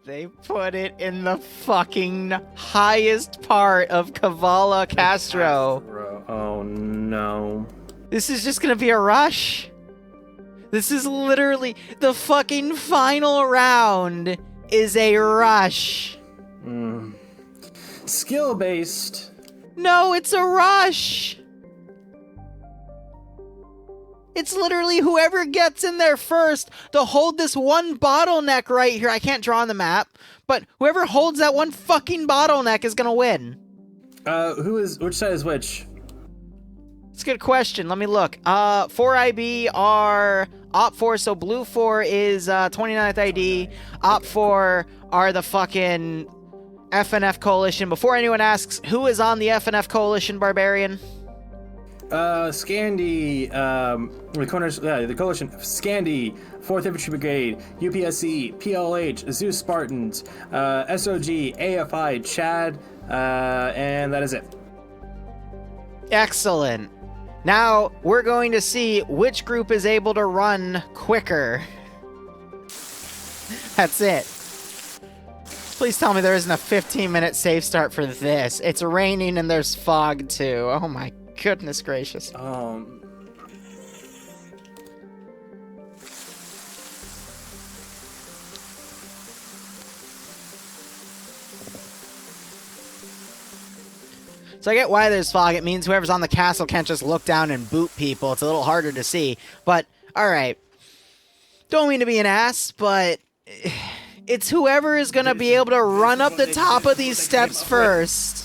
They put it in the fucking highest part of Kavala Castro. Oh no. This is just gonna be a rush. This is literally the fucking final round is a rush. Skill-based. No, it's a rush. It's literally whoever gets in there first to hold this one bottleneck right here. I can't draw on the map, but whoever holds that one fucking bottleneck is gonna win. Which side is which? It's a good question. Let me look. 4IB are Op4, so Blue 4 is 29th ID. Op4 are the fucking FnF Coalition. Before anyone asks, who is on the FnF Coalition, Barbarian? Scandi, the Coalition, Scandi, 4th Infantry Brigade, UPSC, PLH, Zeus Spartans, SOG, AFI, Chad, and that is it. Excellent. Now, we're going to see which group is able to run quicker. That's it. Please tell me there isn't a 15-minute safe start for this. It's raining and there's fog, too. Oh my goodness gracious. So I get why there's fog. It means whoever's on the castle can't just look down and boot people. It's a little harder to see. But, alright. Don't mean to be an ass, but it's whoever is going to be able to run up the top of these steps first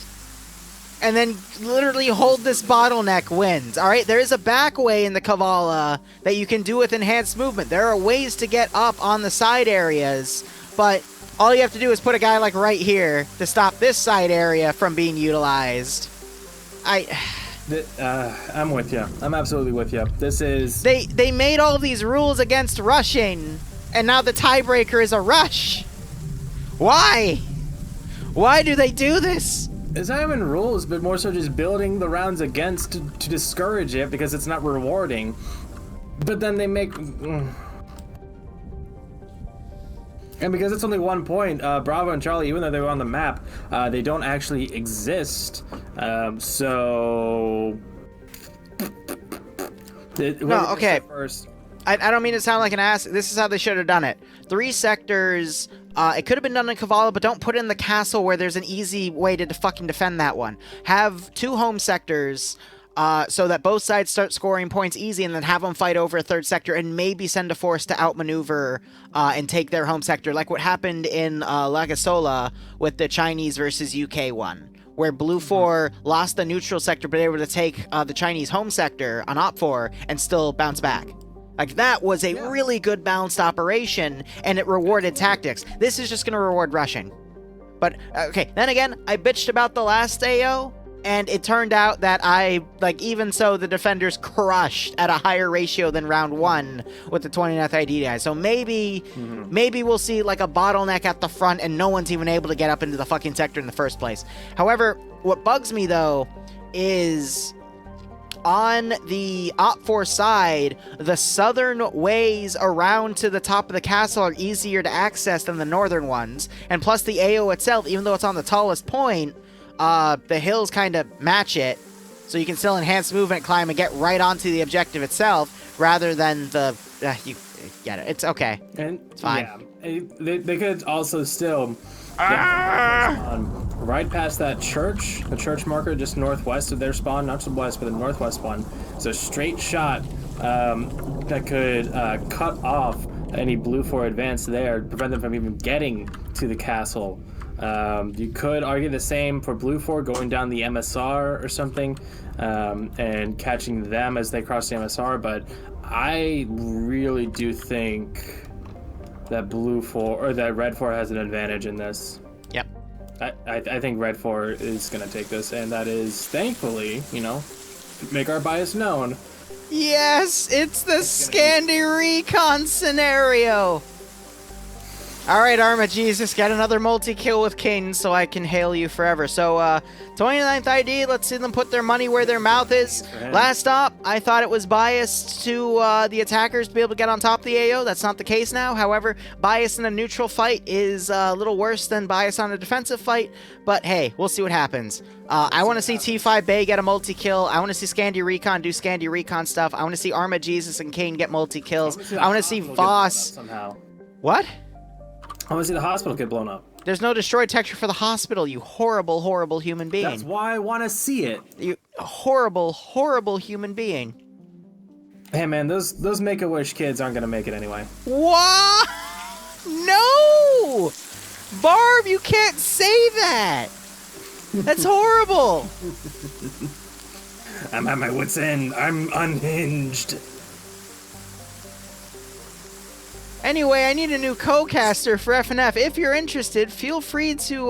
and then literally hold this bottleneck wins. Alright, there is a back way in the Kavala that you can do with enhanced movement. There are ways to get up on the side areas, but all you have to do is put a guy like right here to stop this side area from being utilized. I'm with you. I'm absolutely with you. This is... They made all these rules against rushing, and now the tiebreaker is a rush. Why? Why do they do this? It's not even rules, but more so just building the rounds against to discourage it because it's not rewarding. But then they make... And because it's only 1 point, Bravo and Charlie, even though they were on the map, they don't actually exist. So... No, okay. First. I don't mean to sound like an ass. This is how they should have done it. 3 sectors. It could have been done in Kavala, but don't put it in the castle where there's an easy way to fucking defend that one. Have 2 home sectors... so that both sides start scoring points easy, and then have them fight over a 3rd sector and maybe send a force to outmaneuver and take their home sector, like what happened in Lagasola with the Chinese versus UK one, where Blue 4 lost the neutral sector but able to take the Chinese home sector on Op 4 and still bounce back. Like, that was a really good balanced operation, and it rewarded tactics. This is just going to reward rushing. But, okay, then again, I bitched about the last AO, and it turned out that even so, the defenders crushed at a higher ratio than round 1 with the 29th ID guys. So maybe we'll see like a bottleneck at the front and no one's even able to get up into the fucking sector in the first place. However, what bugs me though is on the Op4 side, the southern ways around to the top of the castle are easier to access than the northern ones. And plus the AO itself, even though it's on the tallest point, the hills kind of match it, so you can still enhance movement, climb, and get right onto the objective itself, rather than the... you get it. It's okay. And it's fine. Yeah, they could also still... right past that church, the church marker just northwest of their spawn, not to the west, but the northwest one. It's a straight shot that could cut off any Blue 4 advance there, prevent them from even getting to the castle. You could argue the same for Blue 4 going down the MSR or something, and catching them as they cross the MSR, but I really do think that Blue 4 or that Red 4 has an advantage in this. Yep. I think Red 4 is going to take this, and that is, thankfully, make our bias known. Yes, it's the Scandi Recon scenario. All right, Arma Jesus, get another multi-kill with King so I can hail you forever. So, 29th ID, let's see them put their money where their mouth is. Last stop, I thought it was biased to the attackers to be able to get on top of the AO. That's not the case now. However, bias in a neutral fight is a little worse than bias on a defensive fight. But hey, we'll see what happens. I want to see T5 Bay get a multi-kill. I want to see Scandy Recon do Scandy Recon stuff. I want to see Arma Jesus and Kane get multi-kills. I want to see Voss... What? I want to see the hospital get blown up. There's no destroy texture for the hospital, you horrible, horrible human being. That's why I want to see it. You horrible, horrible human being. Hey man, those Make-A-Wish kids aren't gonna make it anyway. What? No! Barb, you can't say that! That's horrible! I'm at my wit's end. I'm unhinged. Anyway, I need a new co-caster for FNF. If you're interested, feel free to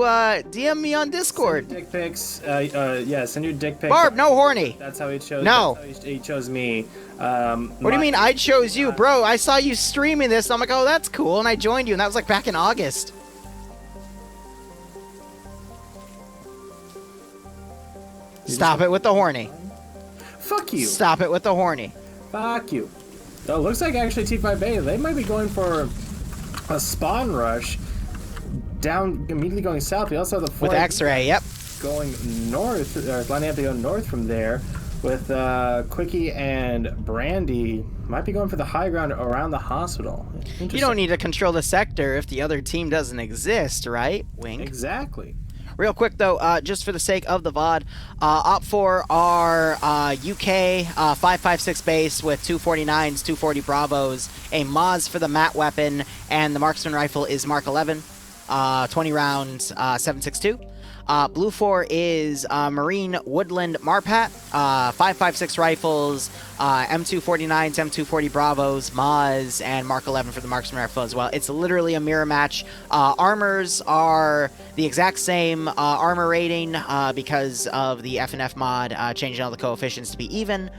DM me on Discord. Send your dick pics. Yeah, send your dick pics. Barb, no horny. That's how he chose. No. That's how he chose me. What do you mean I chose you? Bro, I saw you streaming this. I'm like, oh, that's cool. And I joined you. And that was like back in August. Stop it with the horny. Fuck you. Stop it with the horny. Fuck you. Oh, looks like actually T5 Bay, they might be going for a spawn rush down, immediately going south. We also have the with X-ray, yep. Going north, or lining up to go north from there with Quickie and Brandy. Might be going for the high ground around the hospital. You don't need to control the sector if the other team doesn't exist, right? Wink. Exactly. Real quick, though, just for the sake of the VOD, Op4 are UK 5.56 base with 249s, 240 Bravos, a Moz for the mat weapon, and the marksman rifle is Mark 11, 20 rounds, 7.62. Blue 4 is Marine Woodland Marpat, 5.56 rifles, M249s, M240 Bravos, Moz, and Mark 11 for the marksman rifle as well. It's literally a mirror match. Armors are the exact same armor rating because of the FnF mod changing all the coefficients to be even.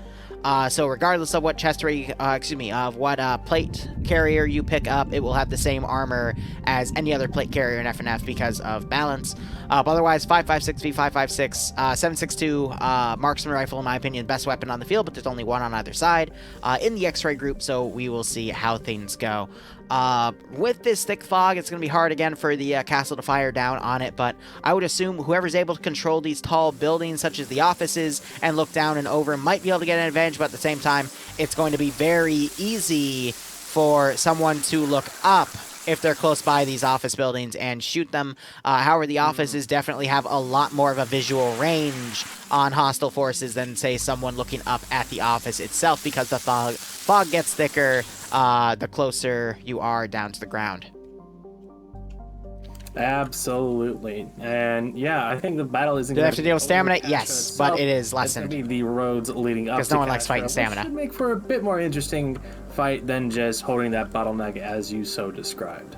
So regardless of what chest of what plate carrier you pick up, it will have the same armor as any other plate carrier in FnF because of balance. But otherwise, 5.56 v 5.56, 7.62 marksman rifle, in my opinion, best weapon on the field, but there's only one on either side in the X-ray group, so we will see how things go. With this thick fog, it's going to be hard again for the castle to fire down on it, but I would assume whoever's able to control these tall buildings, such as the offices, and look down and over, might be able to get an advantage, but at the same time, it's going to be very easy for someone to look up if they're close by these office buildings and shoot them. However, the offices definitely have a lot more of a visual range on hostile forces than, say, someone looking up at the office itself, because the fog gets thicker the closer you are down to the ground. Absolutely. And yeah, I think the battle isn't Do they going have to deal with stamina? Yes, but it is lessened. It's going to be the roads leading up to because no one likes fighting stamina. Which should make for a bit more interesting fight than just holding that bottleneck as you so described.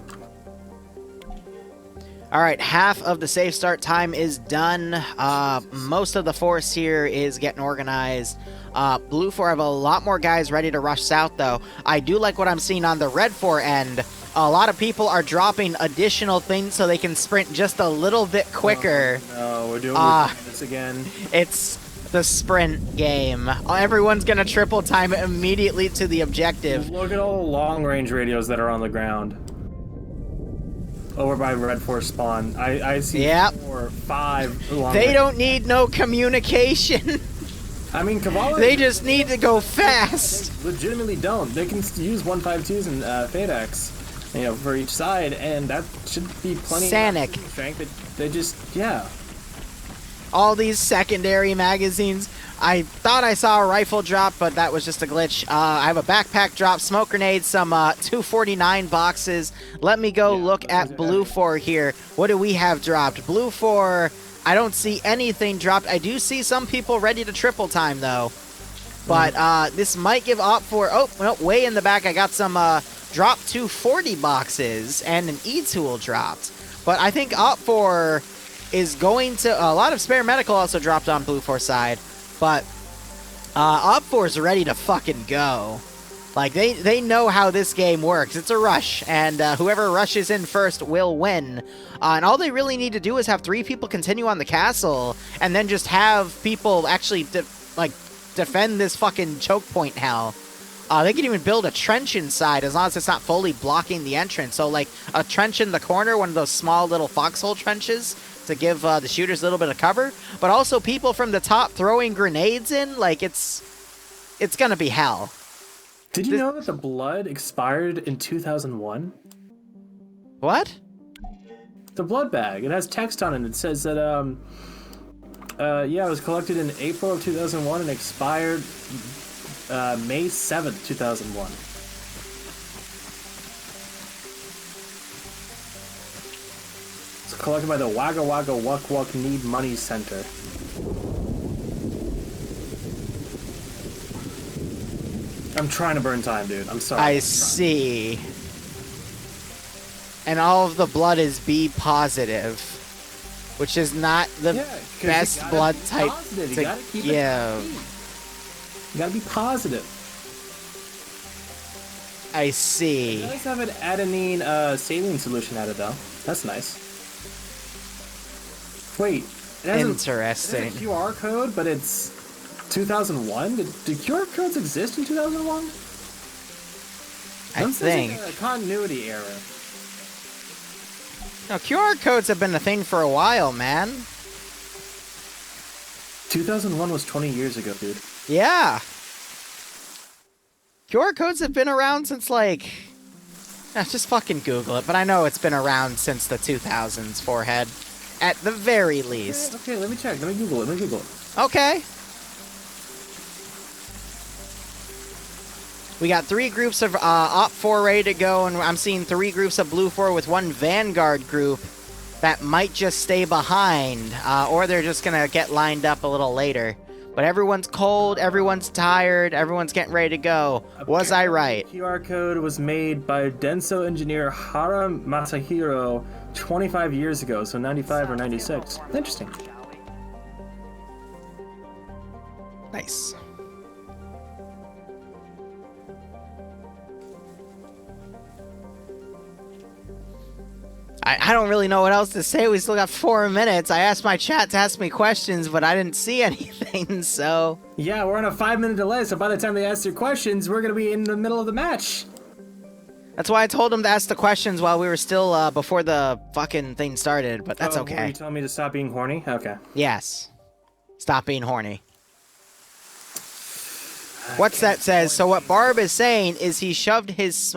All right, half of the safe start time is done. Most of the force here is getting organized. Blue 4 have a lot more guys ready to rush south, though. I do like what I'm seeing on the Red 4 end. A lot of people are dropping additional things so they can sprint just a little bit quicker. Oh, no, we're doing this again. It's the sprint game. Everyone's going to triple time it immediately to the objective. Look at all the long-range radios that are on the ground. Over by Red 4 spawn. I see 4 or 5 long They don't need no communication. I mean, Cavalry... They just need to go fast. They legitimately don't. They can use 152s and FADEX, you know, for each side, and that should be plenty Sanic. of strength. They just, yeah. All these secondary magazines. I thought I saw a rifle drop, but that was just a glitch. I have a backpack drop, smoke grenades, some 249 boxes. Let me go look at Blue 4 here. What do we have dropped? Blue 4, I don't see anything dropped. I do see some people ready to triple time, though. But this might give Op 4... Oh, no, way in the back, I got some drop 240 boxes and an E-tool dropped. But I think Op 4 is going to... A lot of spare medical also dropped on Blue 4 side. But Op 4 is ready to fucking go. Like, they know how this game works. It's a rush, and whoever rushes in first will win. And all they really need to do is have 3 people continue on the castle, and then just have people actually, defend this fucking choke point hell. They can even build a trench inside, as long as it's not fully blocking the entrance. So, like, a trench in the corner, one of those small little foxhole trenches, to give the shooters a little bit of cover. But also people from the top throwing grenades in, like, it's gonna be hell. Did you know that the blood expired in 2001? What? The blood bag. It has text on it. It says that, it was collected in April of 2001 and expired May 7th, 2001. It's collected by the Wagga Wagga Wuck Wuck Need Money Center. I'm trying to burn time, dude. I'm sorry. I see. And all of the blood is B positive, which is not the best blood type to give. You gotta be positive. I see. It does have an adenine saline solution added, though. That's nice. Wait. Interesting. It has a QR code, but it's 2001? Did QR codes exist in 2001? I think. Like a continuity error. No, QR codes have been a thing for a while, man. 2001 was 20 years ago, dude. Yeah. QR codes have been around since, like... just fucking Google it, but I know it's been around since the 2000s, Forehead. At the very least. Okay, let me check. Let me Google it. Okay. We got 3 groups of Op 4 ready to go, and I'm seeing 3 groups of Blue 4 with 1 Vanguard group that might just stay behind, or they're just going to get lined up a little later. But everyone's cold, everyone's tired, everyone's getting ready to go. Was I right? The QR code was made by Denso engineer Hara Masahiro 25 years ago, so 95 or 96. Interesting. Nice. I don't really know what else to say. We still got 4 minutes. I asked my chat to ask me questions, but I didn't see anything, so... Yeah, we're on a 5-minute delay, so by the time they ask their questions, we're going to be in the middle of the match. That's why I told them to ask the questions while we were still, before the fucking thing started, but that's okay. Are you telling me to stop being horny? Okay. Yes. Stop being horny. What's that says? So what Barb is saying is he shoved his,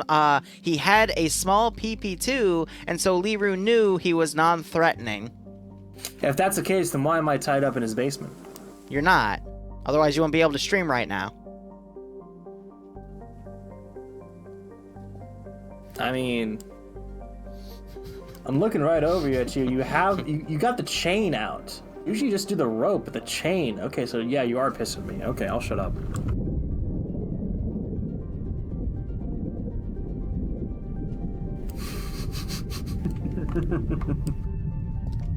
he had a small PP2, and so Liru knew he was non-threatening. If that's the case, then why am I tied up in his basement? You're not. Otherwise you won't be able to stream right now. I mean... I'm looking right over at you. You got the chain out. Usually you just do the rope, but the chain. Okay, so yeah, you are pissing me. Okay, I'll shut up.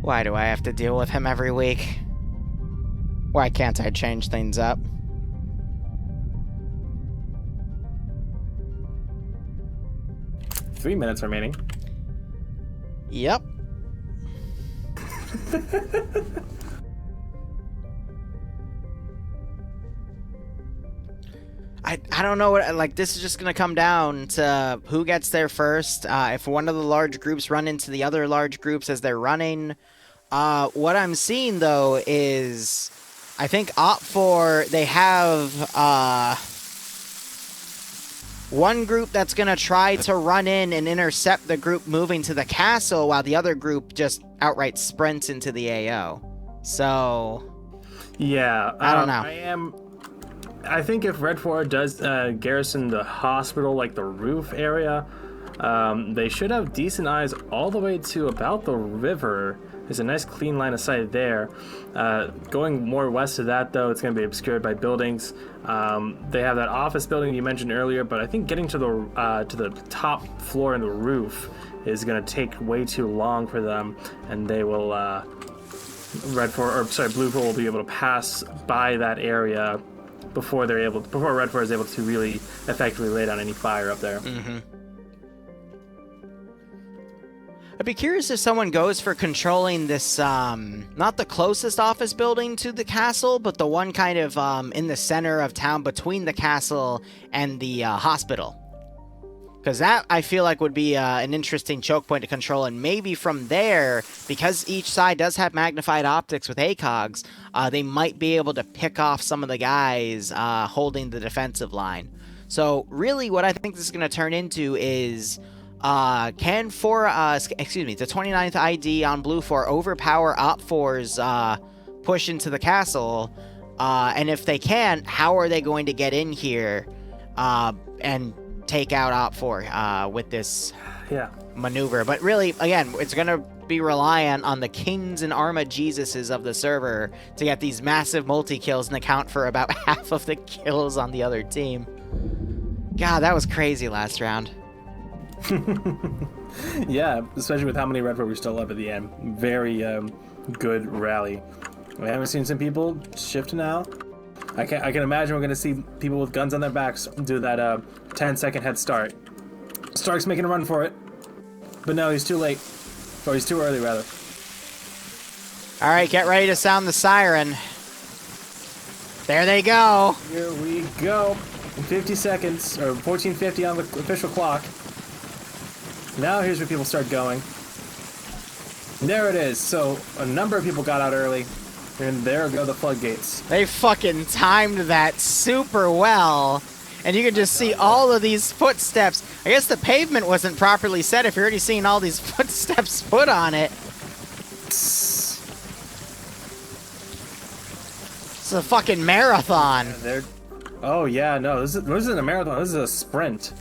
Why do I have to deal with him every week? Why can't I change things up? Three minutes remaining. Yep. I don't know what, like, this is just gonna come down to who gets there first. If one of the large groups run into the other large groups as they're running. What I'm seeing, though, is I think Op4, they have one group that's gonna try to run in and intercept the group moving to the castle, while the other group just outright sprints into the AO. So... yeah, I don't know. I think if Red 4 does garrison the hospital, like the roof area, they should have decent eyes all the way to about the river. There's a nice clean line of sight there. Going more west of that, though, it's going to be obscured by buildings. They have that office building you mentioned earlier, but I think getting to the top floor and the roof is going to take way too long for them, and they will Blue 4 will be able to pass by that area before Red 4 is able to really effectively lay down any fire up there. Mm-hmm. I'd be curious if someone goes for controlling this, not the closest office building to the castle, but the one kind of in the center of town between the castle and the hospital. Because that, I feel like, would be an interesting choke point to control, and maybe from there, because each side does have magnified optics with ACOGs, they might be able to pick off some of the guys holding the defensive line. So, really, what I think this is going to turn into is... can the 29th ID on Blue 4 overpower Op 4's push into the castle? And if they can, how are they going to get in here and take out Op 4 with this maneuver? But really, again, it's going to be reliant on the kings and Arma Jesuses of the server to get these massive multi-kills and account for about half of the kills on the other team. God, that was crazy last round. Yeah, especially with how many Red 4 we still have at the end. Very good rally. We haven't seen some people shift now. I can imagine we're going to see people with guns on their backs do that 10-second head start. Stark's making a run for it, but no, he's too late. Or he's too early, rather. All right, get ready to sound the siren. There they go. Here we go. 50 seconds, or 14:50 on the official clock. Now here's where people start going. There it is. So a number of people got out early, and there go the floodgates. They fucking timed that super well. And you can just see all of these footsteps. I guess the pavement wasn't properly set if you're already seeing all these footsteps put on it. It's a fucking marathon. Oh yeah, no, this isn't a marathon, this is a sprint.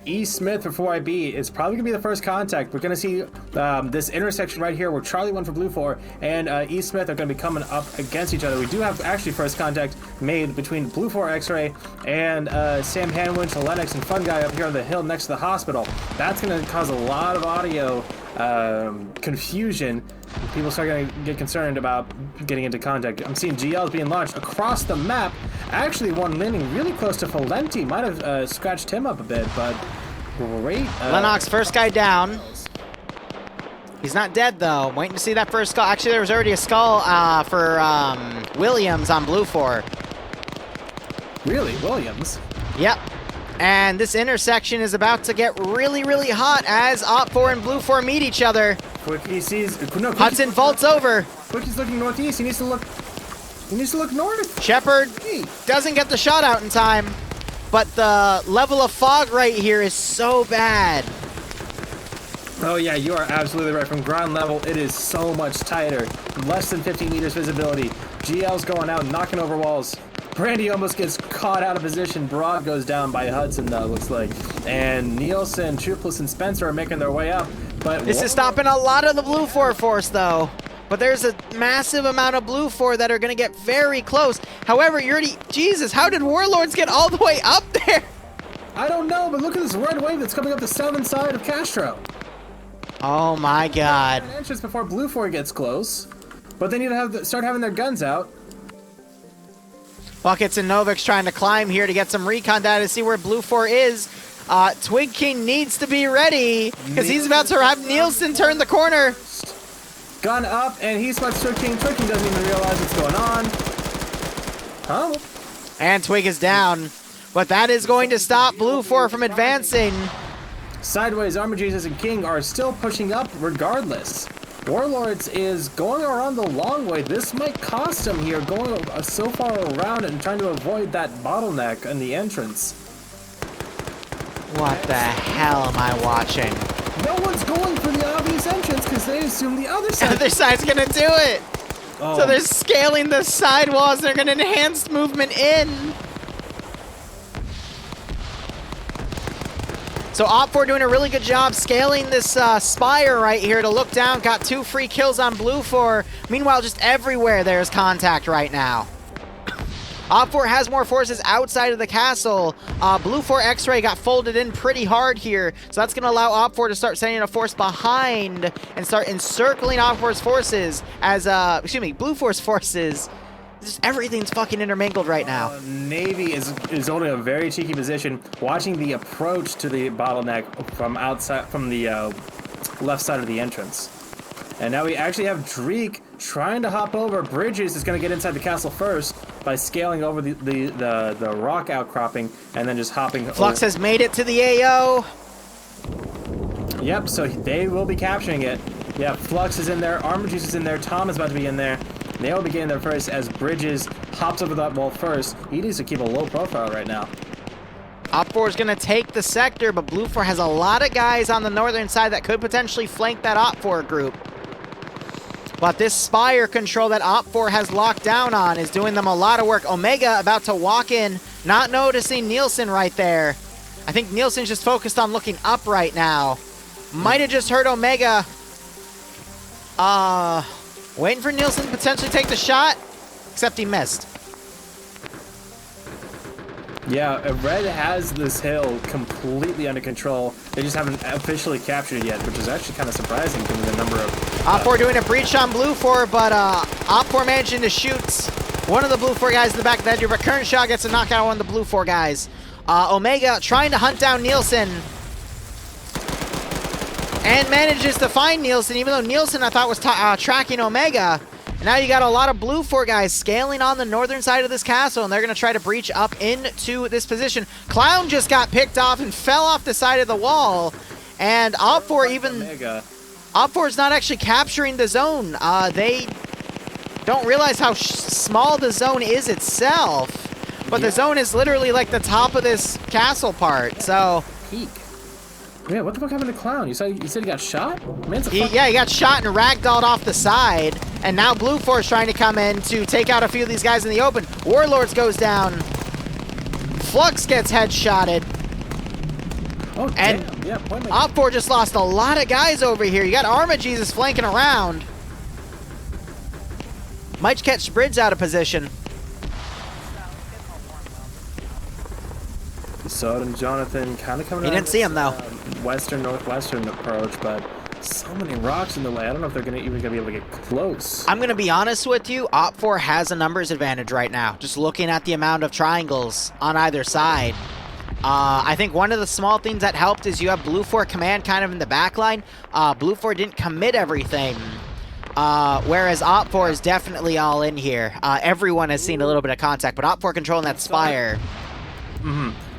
E. Smith for 4IB is probably going to be the first contact. We're going to see this intersection right here where Charlie 1 for Blue 4 and E. Smith are going to be coming up against each other. We do have actually first contact made between Blue 4 X-Ray and Sam Hanwinch, Lennox, and Fun Guy up here on the hill next to the hospital. That's going to cause a lot of audio confusion. People start going to get concerned about getting into contact. I'm seeing GLs being launched across the map. Actually, one landing really close to Valenti. Might have scratched him up a bit, but great. Lennox, first guy down. He's not dead, though. Waiting to see that first skull. Actually, there was already a skull for Williams on Blue 4. Really? Williams? Yep. And this intersection is about to get really, really hot as Op 4 and Blue 4 meet each other. Quickie sees... No, Hudson vaults over. Quickie's looking northeast. He needs to look north. Shepard doesn't get the shot out in time, but the level of fog right here is so bad. Oh yeah, you are absolutely right. From ground level, it is so much tighter. Less than 50 meters visibility. GL's going out, knocking over walls. Brandy almost gets caught out of position. Broad goes down by Hudson, though, looks like. And Nielsen, Trupless, and Spencer are making their way up. But this is stopping a lot of the Blue 4 force, though. But there's a massive amount of Blue 4 that are going to get very close. However, you already... Jesus, how did Warlords get all the way up there? I don't know, but look at this red wave that's coming up the southern side of Castro. Oh, my God. An entrance before Blue 4 gets close. But they need to start having their guns out. Buckets and Novik's trying to climb here to get some recon data to see where Blue 4 is. Twig King needs to be ready because he's about to have Nielsen turn the corner. Gun up, and he spots Twig King. Twig King doesn't even realize what's going on. Huh? And Twig is down. But that is going to stop Blue 4 from advancing. Sideways, Armor Jesus and King are still pushing up regardless. Warlords is going around the long way. This might cost him here, going so far around and trying to avoid that bottleneck in the entrance. What the hell am I watching? No one's going for the obvious entrance because they assume the other side. The other side's gonna do it. Oh. So they're scaling the sidewalls. They're gonna enhance movement in. So Op 4 doing a really good job scaling this spire right here to look down. Got 2 free kills on Blue 4. Meanwhile, just everywhere there's contact right now. Op4 has more forces outside of the castle. Blue 4 X-Ray got folded in pretty hard here, so that's going to allow Op4 to start sending a force behind and start encircling Op4's forces as, Blue 4's forces. Just everything's fucking intermingled right now. Navy is holding a very cheeky position, watching the approach to the bottleneck from the left side of the entrance. And now we actually have Dreek trying to hop over. Bridges is going to get inside the castle first by scaling over the rock outcropping and then just hopping. Flux has made it to the AO. Yep, so they will be capturing it. Yeah, Flux is in there. Armor Juice is in there. Tom is about to be in there. They will be getting there first as Bridges hops over that wall first. He needs to keep a low profile right now. Op4 is going to take the sector, but Blue 4 has a lot of guys on the northern side that could potentially flank that Op4 group. But this Spire control that Op4 has locked down on is doing them a lot of work. Omega about to walk in, not noticing Nielsen right there. I think Nielsen's just focused on looking up right now. Might have just heard Omega. Waiting for Nielsen to potentially take the shot, except he missed. Yeah, Red has this hill completely under control. They just haven't officially captured it yet, which is actually kind of surprising given the number of... Op4 doing a breach on Blue 4, but Op4 managing to shoot one of the Blue 4 guys in the back of the head, but current shot gets a knockout on one of the Blue 4 guys. Omega trying to hunt down Nielsen. And manages to find Nielsen, even though Nielsen I thought was tracking Omega. And now you got a lot of Blue 4 guys scaling on the northern side of this castle, and they're going to try to breach up into this position. Clown just got picked off and fell off the side of the wall. And Op4 even... Op4 is not actually capturing the zone. They don't realize how small the zone is itself. But the zone is literally like the top of this castle part, so... Peak. Yeah, what the fuck happened to Clown? You said he got shot? He got shot and ragdolled off the side. And now Blue 4 is trying to come in to take out a few of these guys in the open. Warlords goes down. Flux gets headshotted. Oh, and damn. Yeah, Op4 just lost a lot of guys over here. You got Arma Jesus flanking around. Might catch Bridge out of position. So and Jonathan kind of coming. He didn't see him though. Northwestern approach, but so many rocks in the way. I don't know if they're even gonna be able to get close. I'm gonna be honest with you. Op4 has a numbers advantage right now. Just looking at the amount of triangles on either side. I think one of the small things that helped is you have Blue 4 command kind of in the back line. Blue 4 didn't commit everything. Whereas Op4 is definitely all in here. Everyone has seen a little bit of contact, but Op4 controlling that Spire.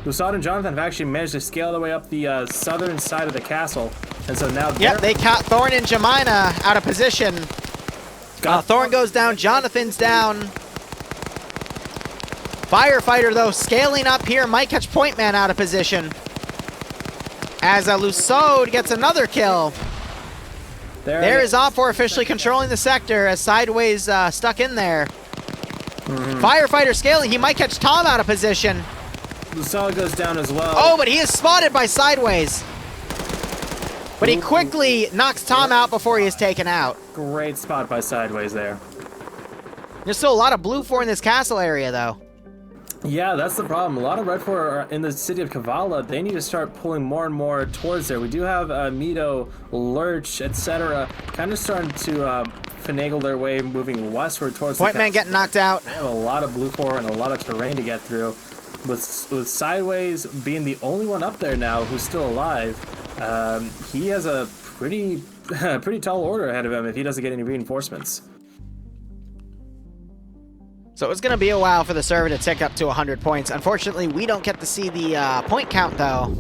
Lusad and Jonathan have actually managed to scale their way up the southern side of the castle. And so now they caught Thorn and Jemina out of position. Thorn goes down, Jonathan's down. Firefighter, though, scaling up here, might catch Point Man out of position. As Lusod gets another kill. There is Op4 officially controlling the sector as Sideways stuck in there. Firefighter scaling, he might catch Tom out of position. Lusod goes down as well. Oh, but he is spotted by Sideways. But he quickly knocks Tom out before he is taken out. Great spot by Sideways there. There's still a lot of Blue 4 in this castle area, though. Yeah, that's the problem. A lot of Red 4 are in the city of Kavala. They need to start pulling more and more towards there. We do have Mito, Lurch, etc. kind of starting to finagle their way moving westward towards Point Man getting knocked out. They have a lot of Blue 4 and a lot of terrain to get through. With Sideways being the only one up there now who's still alive, he has a pretty tall order ahead of him if he doesn't get any reinforcements. So it's going to be a while for the server to tick up to 100 points. Unfortunately, we don't get to see the point count, though.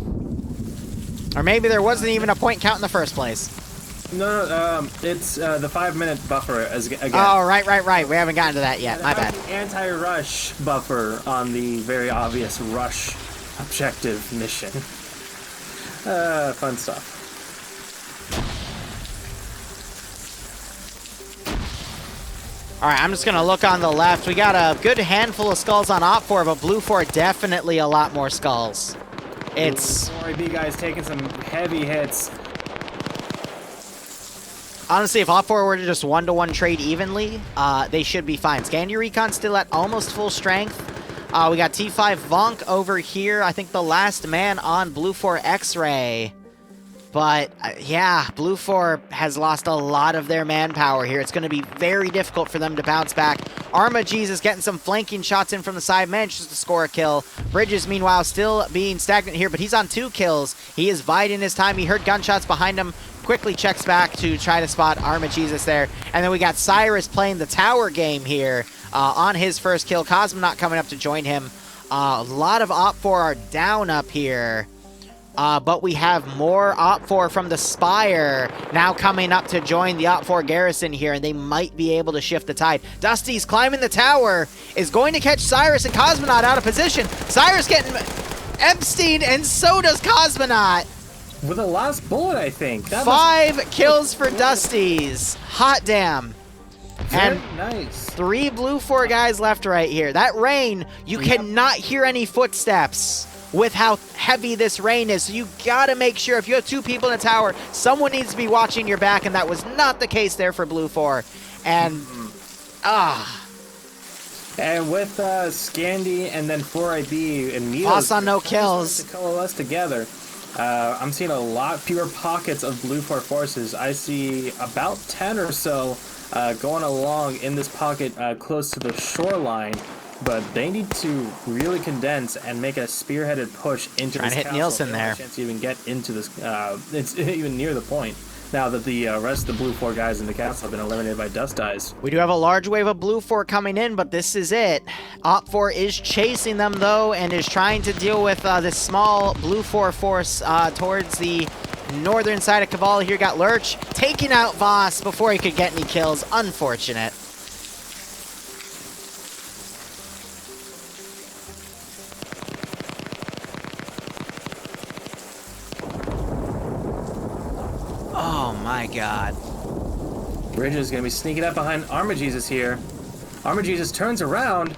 Or maybe there wasn't even a point count in the first place. No, it's the 5-minute buffer again. Oh, right. We haven't gotten to that yet. My bad. Anti-rush buffer on the very obvious rush objective mission. Fun stuff. All right, I'm just going to look on the left. We got a good handful of skulls on Op4, but Blue 4 definitely a lot more skulls. It's... Sorry, B guys taking some heavy hits. Honestly, if Op4 were to just 1-to-1 trade evenly, they should be fine. Scandia Recon still at almost full strength. We got T5 Vonk over here. I think the last man on Blue 4 X-Ray. But, yeah, Blue 4 has lost a lot of their manpower here. It's going to be very difficult for them to bounce back. Arma Jesus getting some flanking shots in from the side, manages to score a kill. Bridges, meanwhile, still being stagnant here, but he's on 2 kills. He is biding his time. He heard gunshots behind him. Quickly checks back to try to spot Arma Jesus there. And then we got Cyrus playing the tower game here on his first kill. Cosmonaut coming up to join him. A lot of Op4 are down up here. But we have more Op4 from the Spire now coming up to join the Op4 garrison here, and they might be able to shift the tide. Dusty's climbing the tower, is going to catch Cyrus and Cosmonaut out of position. Cyrus getting Epstein, and so does Cosmonaut. With the last bullet, I think. 5 kills for Dusty's. Hot damn. Very And nice. 3 Blue 4 guys left right here. That rain, you cannot hear any footsteps with how heavy this rain is. So you gotta make sure if you have 2 people in a tower, someone needs to be watching your back, and that was not the case there for Blue 4. And, And with Scandi and then 4IB and Mito Lost on no kills. to coalesce together, I'm seeing a lot fewer pockets of Blue 4 forces. I see about 10 or so going along in this pocket close to the shoreline. But they need to really condense and make a spearheaded push into Trying this to hit castle. Nielsen They don't have there. a chance to even get into this. It's even near the point. Now that the rest of the Blue 4 guys in the castle have been eliminated by Dust Eyes. we do have a large wave of Blue 4 coming in, but this is it. Op 4 is chasing them, though, and is trying to deal with this small Blue 4 force towards the northern side of Cavala. Here got Lurch taking out Voss before he could get any kills. Unfortunate. Oh my god. Bridges is going to be sneaking up behind Arma Jesus here. Arma Jesus turns around.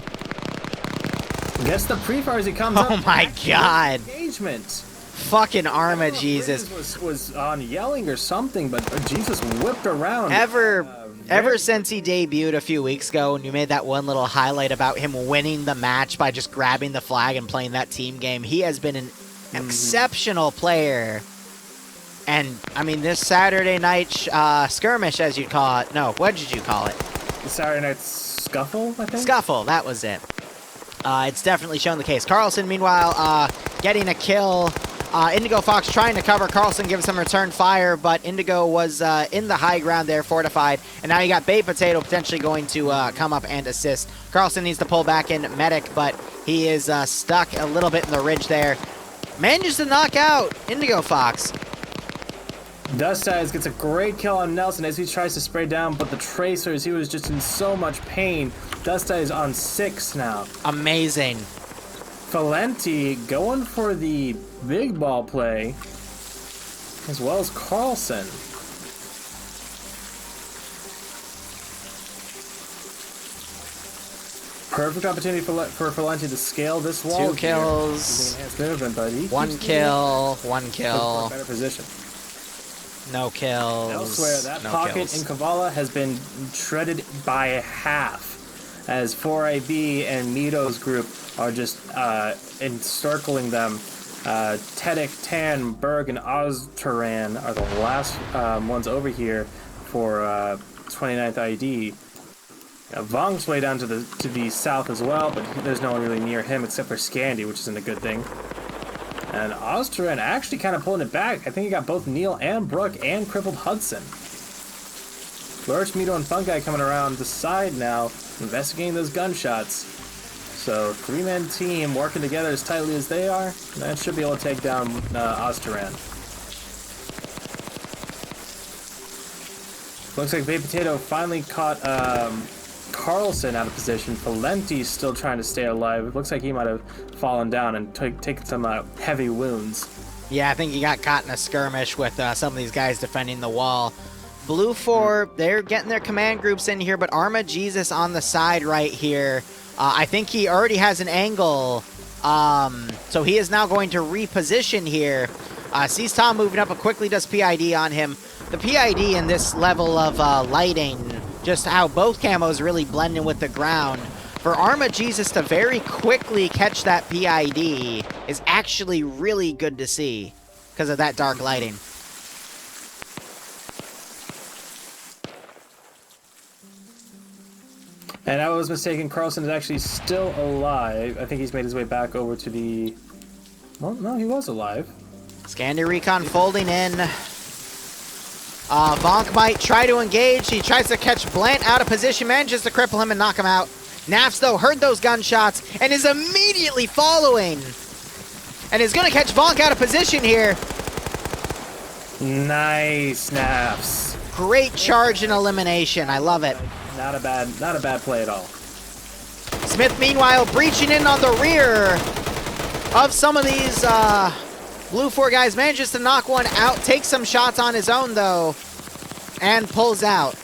Gets the pre-fire as he comes up. Oh my god. Engagement. Fucking Arma Jesus. Bridges was on yelling or something, but Jesus whipped around. Ever since he debuted a few weeks ago, and you made that one little highlight about him winning the match by just grabbing the flag and playing that team game, he has been an exceptional player. And, I mean, this Saturday night skirmish, as you'd call it. No, what did you call it? The Saturday Night Scuffle, I think? Scuffle, that was it. It's definitely shown the case. Carlson, meanwhile, getting a kill. Indigo Fox trying to cover. Carlson gives him return fire, but Indigo was in the high ground there, fortified. And now you got Bay Potato potentially going to come up and assist. Carlson needs to pull back in Medic, but he is stuck a little bit in the ridge there. Manages to knock out Indigo Fox. Dust Eyes gets a great kill on Nelson as he tries to spray down, but the Tracers, he was just in so much pain. Dust Eyes on 6 now. Amazing. Valenti going for the big ball play, as well as Carlson. Perfect opportunity for Valenti to scale this wall. 2 kills. Using enhanced movement, but he 1 keeps kill. 1 moving kill. for a better position. No kills. Elsewhere, that no pocket kills. in Cavala has been shredded by half, as 4IB and Mito's group are just encircling them. Tedic, Tan, Berg, and Ozturan are the last ones over here for 29th ID. Vong's way down to the south as well, but there's no one really near him except for Scandi, which isn't a good thing. And Ozturan actually kind of pulling it back. I think he got both Neil and Brooke and crippled Hudson. Lurch, Mito, and Fungi coming around the side now, investigating those gunshots. So, 3-man team working together as tightly as they are. That should be able to take down Ozturan. Looks like Bay Potato finally caught Carlson out of position. Valenti's still trying to stay alive. It looks like he might have fallen down and taken some heavy wounds. Yeah, I think he got caught in a skirmish with some of these guys defending the wall. Blue 4, they're getting their command groups in here, but Arma Jesus on the side right here. I think he already has an angle, so he is now going to reposition here. Sees Tom moving up, but quickly does PID on him. The PID in this level of lighting, just how both camos really blend in with the ground. For Arma Jesus to very quickly catch that PID is actually really good to see because of that dark lighting. And I was mistaken. Carlson is actually still alive. I think he's made his way back over to the... Well, no, he was alive. Scandy Recon folding in. Vonk might try to engage. He tries to catch Blant out of position, manages to cripple him and knock him out. Naps, though, heard those gunshots and is immediately following. And is going to catch Vonk out of position here. Nice, Naps. Great charge and elimination. I love it. Not a bad play at all. Smith, meanwhile, breaching in on the rear of some of these Blue 4 guys. Manages to knock one out. Takes some shots on his own, though. And pulls out.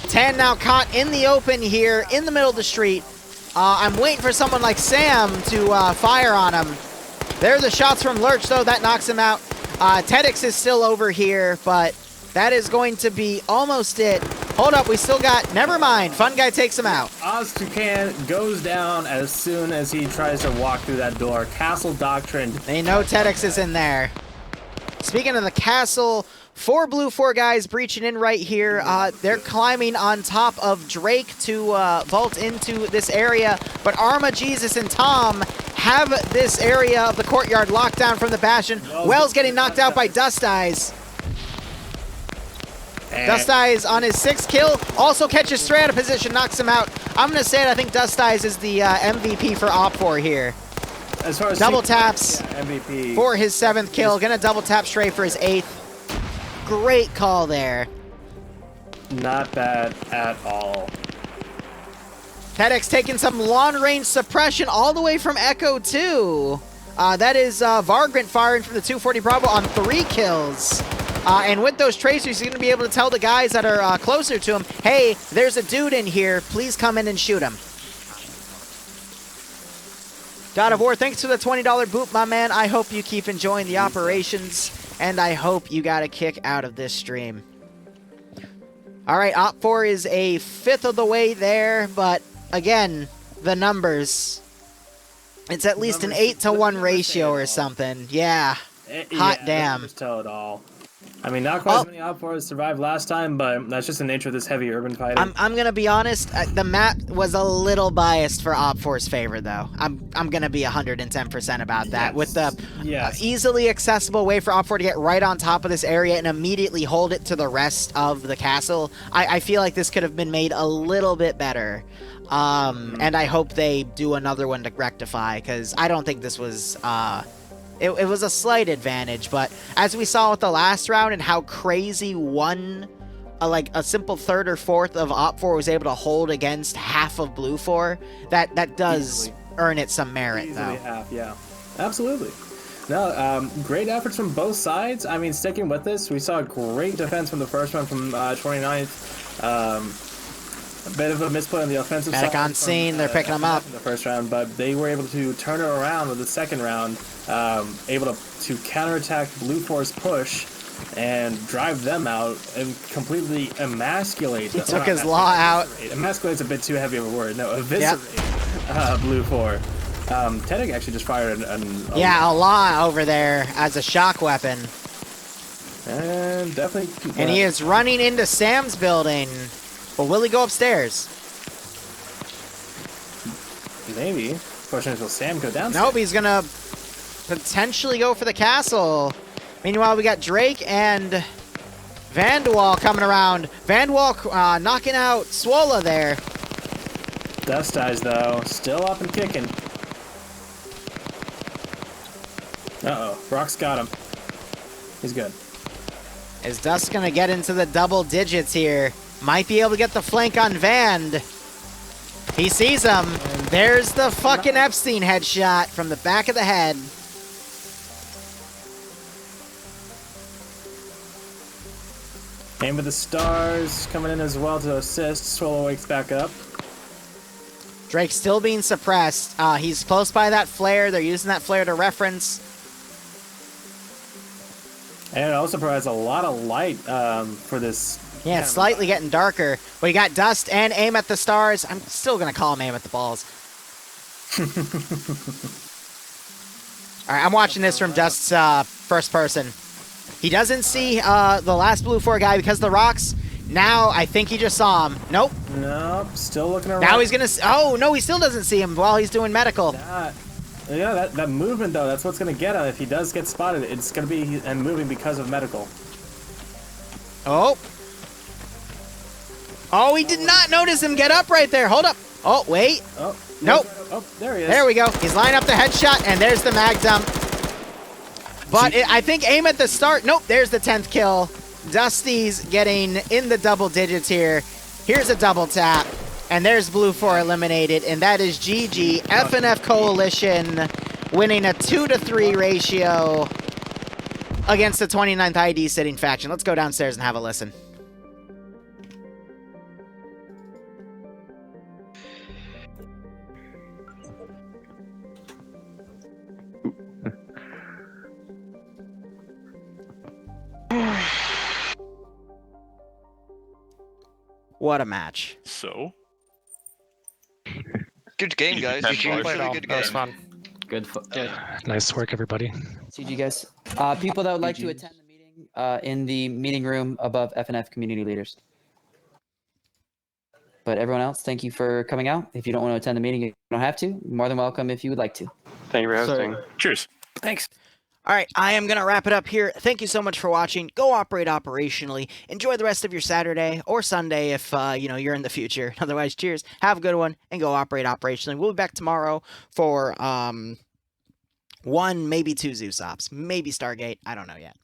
10 now caught in the open here in the middle of the street. I'm waiting for someone like Sam to fire on him. There are the shots from Lurch, though. That knocks him out. Tedix is still over here, but that is going to be almost it. Hold up, we still got... Never mind. Fun Guy takes him out. Oztucan goes down as soon as he tries to walk through that door. Castle Doctrine. They know Tedix is in there. Speaking of the castle, 4 Blue 4 guys breaching in right here. They're climbing on top of Drake to vault into this area. But Arma, Jesus, and Tom have this area of the courtyard locked down from the Bastion. Wells getting knocked out by Dust Eyes. Dust Eyes on his 6th kill. Also catches Stray out of position, knocks him out. I'm going to say it, I think Dust Eyes is the MVP for Op4 here. As far as double taps MVP for his 7th kill. Going to double tap Stray for his 8th. Great call there. Not bad at all. Tedx taking some long-range suppression all the way from Echo 2. That is Vargrant firing from the 240 Bravo on 3 kills. And with those tracers, he's going to be able to tell the guys that are closer to him, hey, there's a dude in here. Please come in and shoot him. God of War, thanks for the $20 boot, my man. I hope you keep enjoying the operations, and I hope you got a kick out of this stream. All right, Op4 is a 5th of the way there, but again, the numbers. It's at least an 8-to-1 ratio or something. Yeah. Hot damn. Just tell it all. I mean, not quite as many Op4s survived last time, but that's just the nature of this heavy urban fighting. I'm gonna be honest. The map was a little biased for Op4's favor, though. I'm gonna be 110% about that. With the easily accessible way for Op4 to get right on top of this area and immediately hold it to the rest of the castle, I feel like this could have been made a little bit better. And I hope they do another one to rectify, because I don't think this was... It was a slight advantage, but as we saw with the last round and how crazy like a simple 3rd or 4th of Op4 was able to hold against half of Blue 4, that does earn it some merit, though. Half, yeah. Absolutely. No, great efforts from both sides. I mean, sticking with this, we saw great defense from the first one from 29th. A bit of a misplay on the offensive side. Medic on scene, they're picking them up. In the first round, but they were able to turn it around with the second round. Able to counterattack Blue 4's push and drive them out and completely emasculate. He took his law out. Emasculate's a bit too heavy of a word. No, eviscerate Blue 4. Tedek actually just fired a law over there as a shock weapon. And definitely... And he is running into Sam's building. But will he go upstairs? Maybe. Question is, will Sam go downstairs? Nope, he's gonna potentially go for the castle. Meanwhile, we got Drake and Vandewall coming around. Vandewall knocking out Swola there. Dust Eyes, though, still up and kicking. Uh-oh, Brock's got him. He's good. Is Dust gonna get into the double digits here? Might be able to get the flank on Vand. He sees him. There's the fucking Epstein headshot from the back of the head. Aim with the stars coming in as well to assist. Swallow wakes back up. Drake still being suppressed. He's close by that flare. They're using that flare to reference. And it also provides a lot of light for this. Yeah, it's slightly getting darker. But you got Dust and Aim at the Stars. I'm still going to call him Aim at the Balls. All right, I'm watching this from Dust's first person. He doesn't see the last blue 4 guy because of the rocks. Now, I think he just saw him. Nope. Nope, still looking around. Now he's going to... Oh, no, he still doesn't see him while he's doing medical. Yeah, that movement, though, that's what's going to get him. If he does get spotted, it's going to be moving because of medical. Oh. Oh, he did not notice him get up right there. Hold up. Oh, wait. Oh, nope. Oh, there he is. There we go. He's lining up the headshot, and there's the mag dump. But I think aim at the start. Nope, there's the 10th kill. Dusty's getting in the double digits here. Here's a double tap, and there's blue 4 eliminated, and that is GG. FnF Coalition winning a 2-to-3 ratio against the 29th ID sitting faction. Let's go downstairs and have a listen. What a match. So? Good game, guys. Really good game. fun. Good. Nice work, everybody. CG guys. People that would like to attend the meeting in the meeting room above FnF community leaders. But everyone else, thank you for coming out. If you don't want to attend the meeting, you don't have to. You're more than welcome if you would like to. Thank you for hosting. Cheers. Thanks. All right, I am going to wrap it up here. Thank you so much for watching. Go operate operationally. Enjoy the rest of your Saturday or Sunday if, you're in the future. Otherwise, cheers. Have a good one, and go operate operationally. We'll be back tomorrow for 1, maybe 2 Zeus ops. Maybe Stargate. I don't know yet.